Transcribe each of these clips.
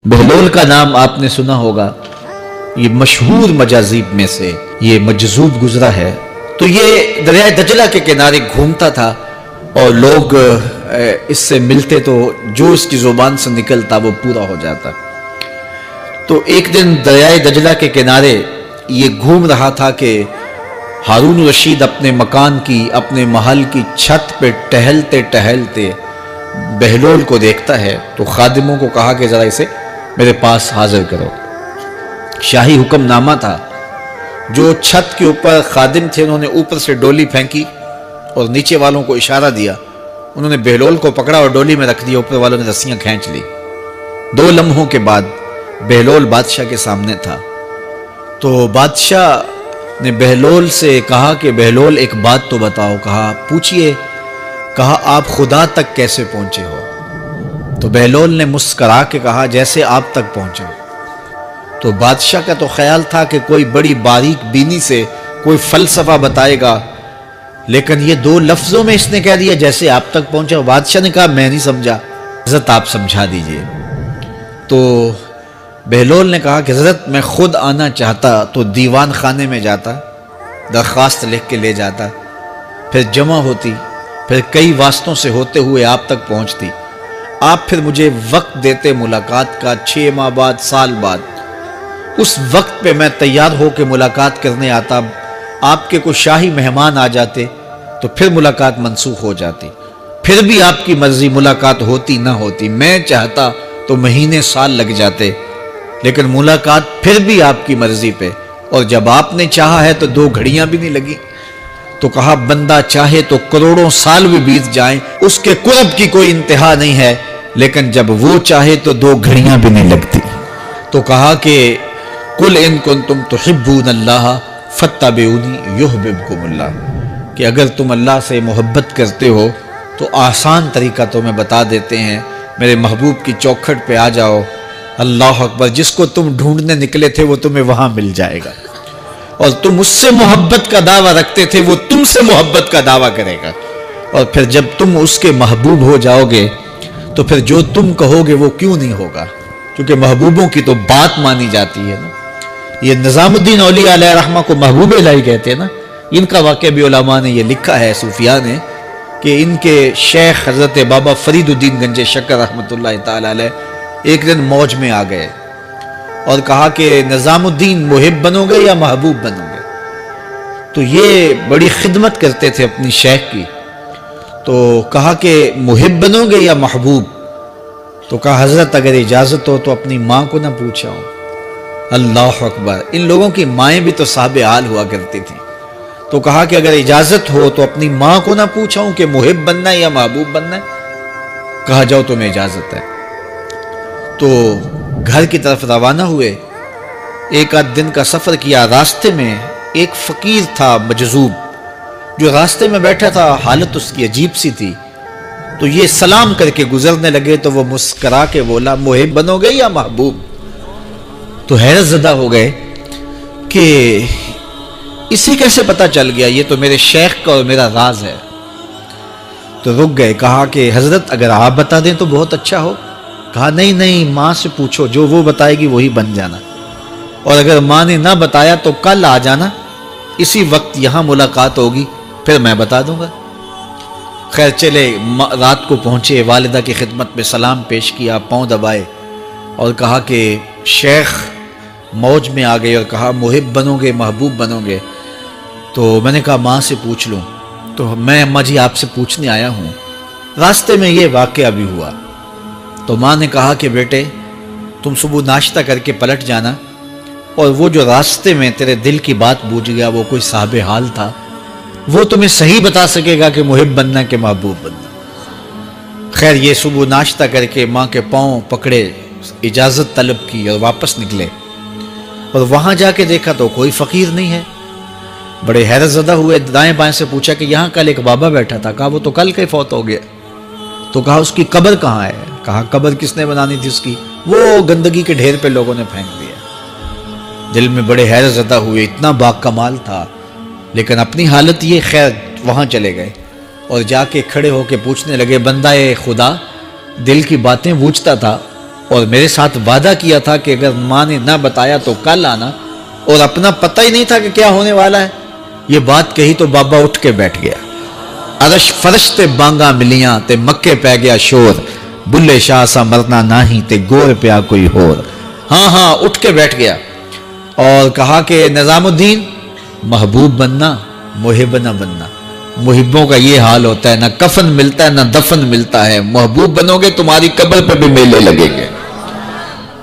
بہلول کا نام آپ نے سنا ہوگا، یہ مشہور مجاذیب میں سے یہ مجذوب گزرا ہے۔ تو یہ دریائے دجلہ کے کنارے گھومتا تھا اور لوگ اس سے ملتے تو جو اس کی زبان سے نکلتا وہ پورا ہو جاتا۔ تو ایک دن دریائے دجلہ کے کنارے یہ گھوم رہا تھا کہ ہارون رشید اپنے مکان کی، اپنے محل کی چھت پہ ٹہلتے ٹہلتے بہلول کو دیکھتا ہے۔ تو خادموں کو کہا کہ ذرا اسے میرے پاس حاضر کرو۔ شاہی حکم نامہ تھا۔ جو چھت کے اوپر خادم تھے انہوں نے اوپر سے ڈولی پھینکی اور نیچے والوں کو اشارہ دیا، انہوں نے بہلول کو پکڑا اور ڈولی میں رکھ دیا، اوپر والوں نے رسیاں کھینچ لی۔ 2 لمحوں کے بعد بہلول بادشاہ کے سامنے تھا۔ تو بادشاہ نے بہلول سے کہا کہ بہلول ایک بات تو بتاؤ۔ کہا پوچھئے۔ کہا آپ خدا تک کیسے پہنچے ہو؟ تو بہلول نے مسکرا کے کہا جیسے آپ تک پہنچا۔ تو بادشاہ کا تو خیال تھا کہ کوئی بڑی باریک بینی سے کوئی فلسفہ بتائے گا، لیکن یہ 2 لفظوں میں اس نے کہہ دیا جیسے آپ تک پہنچا۔ بادشاہ نے کہا میں نہیں سمجھا، حضرت آپ سمجھا دیجئے۔ تو بہلول نے کہا کہ حضرت میں خود آنا چاہتا تو دیوان خانے میں جاتا، درخواست لکھ کے لے جاتا، پھر جمع ہوتی، پھر کئی واسطوں سے ہوتے ہوئے آپ تک پہنچتی۔ آپ پھر مجھے وقت دیتے ملاقات کا، 6 ماہ بعد، سال بعد۔ اس وقت پہ میں تیار ہو کے ملاقات کرنے آتا، آپ کے کوئی شاہی مہمان آ جاتے تو پھر ملاقات منسوخ ہو جاتی، پھر بھی آپ کی مرضی ملاقات ہوتی نہ ہوتی۔ میں چاہتا تو مہینے سال لگ جاتے، لیکن ملاقات پھر بھی آپ کی مرضی پہ، اور جب آپ نے چاہا ہے تو 2 گھڑیاں بھی نہیں لگی۔ تو کہا بندہ چاہے تو کروڑوں سال بھی بیت جائیں، اس کے قرب کی کوئی انتہا نہیں ہے، لیکن جب وہ چاہے تو 2 گھڑیاں بھی نہیں لگتی۔ تو کہا کہ قل ان کنتم تحبون اللہ فاتبعونی یحببکم اللہ، کہ اگر تم اللہ سے محبت کرتے ہو تو آسان طریقہ تمہیں بتا دیتے ہیں، میرے محبوب کی چوکھٹ پہ آ جاؤ، اللہ اکبر، جس کو تم ڈھونڈنے نکلے تھے وہ تمہیں وہاں مل جائے گا، اور تم اس سے محبت کا دعویٰ رکھتے تھے وہ تم سے محبت کا دعویٰ کرے گا، اور پھر جب تم اس کے محبوب ہو جاؤ گے تو پھر جو تم کہو گے وہ کیوں نہیں ہوگا، کیونکہ محبوبوں کی تو بات مانی جاتی ہے نا۔ یہ نظام الدین اولیاء علیہ رحمہ کو محبوب الہی کہتے ہیں نا۔ ان کا واقعہ بھی علماء نے یہ لکھا ہے، صوفیاء نے، کہ ان کے شیخ حضرت بابا فرید الدین گنج شکر رحمۃ اللہ تعالی علیہ ایک دن موج میں آ گئے اور کہا کہ نظام الدین محب بنو گے یا محبوب بنو گے؟ تو یہ بڑی خدمت کرتے تھے اپنی شیخ کی، تو کہا کہ محب بنو گے یا محبوب؟ تو کہا حضرت اگر اجازت ہو تو اپنی ماں کو نہ پوچھاؤں۔ اللہ اکبر، ان لوگوں کی مائیں بھی تو صاحب حال ہوا کرتی تھیں۔ تو کہا کہ اگر اجازت ہو تو اپنی ماں کو نہ پوچھاؤں کہ محب بننا ہے یا محبوب بننا ہے؟ کہا جاؤ تمہیں اجازت ہے۔ تو گھر کی طرف روانہ ہوئے، 1 دن کا سفر کیا۔ راستے میں ایک فقیر تھا مجذوب، جو راستے میں بیٹھا تھا، حالت اس کی عجیب سی تھی۔ تو یہ سلام کر کے گزرنے لگے تو وہ مسکرا کے بولا محب بنو گے یا محبوب؟ تو حیرت زدہ ہو گئے کہ اسے کیسے پتا چل گیا، یہ تو میرے شیخ کا اور میرا راز ہے۔ تو رک گئے، کہا کہ حضرت اگر آپ بتا دیں تو بہت اچھا ہو۔ کہا نہیں ماں سے پوچھو، جو وہ بتائے گی وہی بن جانا، اور اگر ماں نے نہ بتایا تو کل آ جانا، اسی وقت یہاں ملاقات ہوگی، پھر میں بتا دوں گا۔ خیر چلے، رات کو پہنچے، والدہ کی خدمت میں سلام پیش کیا، پاؤں دبائے اور کہا کہ شیخ موج میں آ گئے اور کہا محب بنو گے محبوب بنو گے؟ تو میں نے کہا ماں سے پوچھ لوں۔ تو میں اماں جی آپ سے پوچھنے آیا ہوں، راستے میں یہ واقعہ بھی ہوا۔ تو ماں نے کہا کہ بیٹے تم صبح ناشتہ کر کے پلٹ جانا، اور وہ جو راستے میں تیرے دل کی بات بوجھ گیا، وہ کوئی صاحب حال تھا، وہ تمہیں صحیح بتا سکے گا کہ محب بننا کہ محبوب بننا۔ خیر یہ صبح ناشتہ کر کے ماں کے پاؤں پکڑے، اجازت طلب کی اور واپس نکلے، اور وہاں جا کے دیکھا تو کوئی فقیر نہیں ہے۔ بڑے حیرت زدہ ہوئے، دائیں بائیں سے پوچھا کہ یہاں کل ایک بابا بیٹھا تھا۔ کہا وہ تو کل کے فوت ہو گیا۔ تو کہا اس کی قبر کہاں ہے؟ کہا قبر کس نے بنانی تھی اس کی؟ وہ گندگی کے ڈھیر پہ لوگوں نے پھینک دیا۔ دل میں بڑے حیرت زدہ ہوئے، اتنا با کمال تھا، لیکن اپنی حالت یہ، خیر وہاں چلے گئے اور جا کے کھڑے ہو کے پوچھنے لگے بندہ خدا دل کی باتیں بوجھتا تھا، اور میرے ساتھ وعدہ کیا تھا کہ اگر ماں نے نہ بتایا تو کل آنا، اور اپنا پتہ ہی نہیں تھا کہ کیا ہونے والا ہے۔ یہ بات کہی تو بابا اٹھ کے بیٹھ گیا۔ عرش فرش تے بانگا ملیاں تے مکے پہ گیا شور، بلے شاہ سا مرنا ناہی تے گور پیا کوئی ہور۔ ہاں اٹھ کے بیٹھ گیا اور کہا کہ نظام الدین، محبوب بننا، محب نہ بننا۔ محبوں کا یہ حال ہوتا ہے، نہ کفن ملتا ہے نہ دفن ملتا ہے۔ محبوب بنو گے تمہاری قبر پہ بھی میلے لگیں گے۔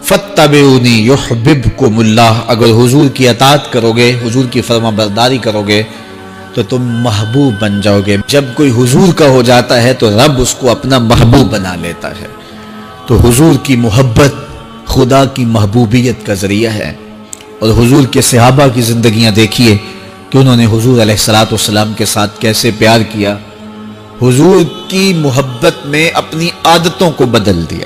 فَاتَّبِعُونِي يُحْبِبْكُمُ اللَّهُ، اگر حضور کی اطاعت کرو گے، حضور کی فرما برداری کرو گے تو تم محبوب بن جاؤ گے۔ جب کوئی حضور کا ہو جاتا ہے تو رب اس کو اپنا محبوب بنا لیتا ہے۔ تو حضور کی محبت خدا کی محبوبیت کا ذریعہ ہے۔ اور حضور کے صحابہ کی زندگیاں دیکھیے کہ انہوں نے حضور علیہ السلام کے ساتھ کیسے پیار کیا، حضور کی محبت میں اپنی عادتوں کو بدل دیا۔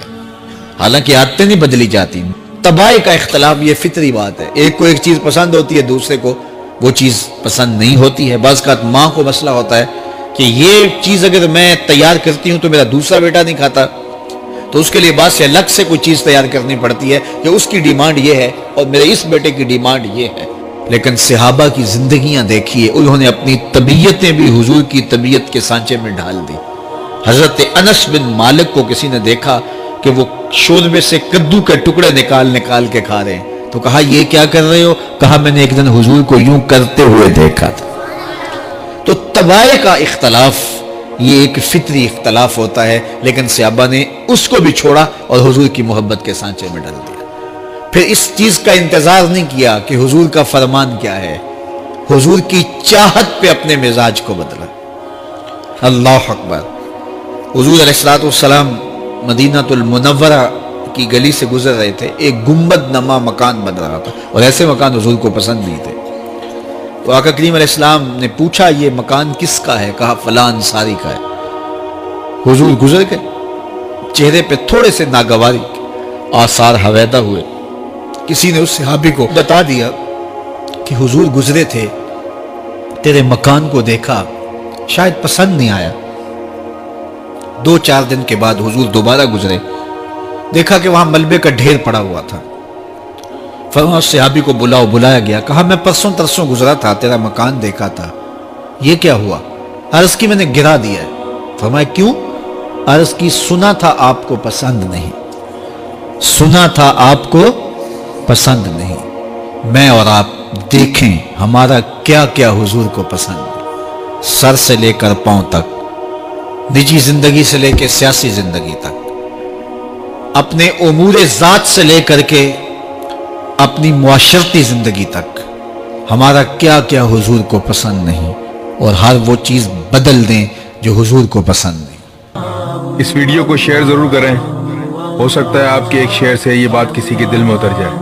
حالانکہ عادتیں نہیں بدلی جاتی، طباع کا اختلاف یہ فطری بات ہے۔ ایک کو ایک چیز پسند ہوتی ہے، دوسرے کو وہ چیز پسند نہیں ہوتی ہے۔ بعض اوقات ماں کو مسئلہ ہوتا ہے کہ یہ چیز اگر میں تیار کرتی ہوں تو میرا دوسرا بیٹا نہیں کھاتا، تو اس کے لیے بعض سے الگ سے کوئی چیز تیار کرنی پڑتی ہے کہ اس کی ڈیمانڈ یہ ہے اور میرے اس بیٹے کی ڈیمانڈ یہ ہے۔ لیکن صحابہ کی زندگیاں دیکھیے، انہوں نے اپنی طبیعتیں بھی حضور کی طبیعت کے سانچے میں ڈھال دی۔ حضرت انس بن مالک کو کسی نے دیکھا کہ وہ شوربے سے کدو کے ٹکڑے نکال کے کھا رہے ہیں، تو کہا یہ کیا کر رہے ہو؟ کہا میں نے ایک دن حضور کو یوں کرتے ہوئے دیکھا تھا۔ تو طباع کا اختلاف یہ ایک فطری اختلاف ہوتا ہے، لیکن صحابہ نے اس کو بھی چھوڑا اور حضور کی محبت کے سانچے میں ڈال دیا۔ پھر اس چیز کا انتظار نہیں کیا کہ حضور کا فرمان کیا ہے، حضور کی چاہت پہ اپنے مزاج کو بدلا۔ اللہ اکبر۔ حضور علیہ السلام مدینہ المنورہ کی گلی سے گزر رہے تھے، ایک گنبد نما مکان بن رہا تھا، اور ایسے مکان حضور کو پسند نہیں تھے۔ تو آقا کریم علیہ السلام نے پوچھا یہ مکان کس کا ہے؟ کہا فلاں انصاری کا ہے۔ حضور گزر گئے، چہرے پہ تھوڑے سے ناگواری آثار حویدہ ہوئے۔ کسی نے اس صحابی کو بتا دیا کہ حضور گزرے تھے، تیرے مکان کو دیکھا، شاید پسند نہیں آیا۔ 2-4 دن کے بعد حضور دوبارہ گزرے، دیکھا کہ وہاں ملبے کا ڈھیر پڑا ہوا تھا۔ فرمایا اس صحابی کو بلایا گیا، کہا میں پرسوں ترسوں گزرا تھا، تیرا مکان دیکھا تھا، یہ کیا ہوا؟ عرض کی میں نے گرا دیا ہے۔ فرمایا کیوں؟ عرض کی سنا تھا آپ کو پسند نہیں، سنا تھا آپ کو پسند نہیں۔ میں اور آپ دیکھیں ہمارا کیا کیا حضور کو پسند ہے، سر سے لے کر پاؤں تک، نجی زندگی سے لے کے سیاسی زندگی تک، اپنے امور ذات سے لے کر کے اپنی معاشرتی زندگی تک، ہمارا کیا کیا حضور کو پسند نہیں، اور ہر وہ چیز بدل دیں جو حضور کو پسند نہیں۔ اس ویڈیو کو شیئر ضرور کریں، ہو سکتا ہے آپ کے ایک شیئر سے یہ بات کسی کے دل میں اتر جائے۔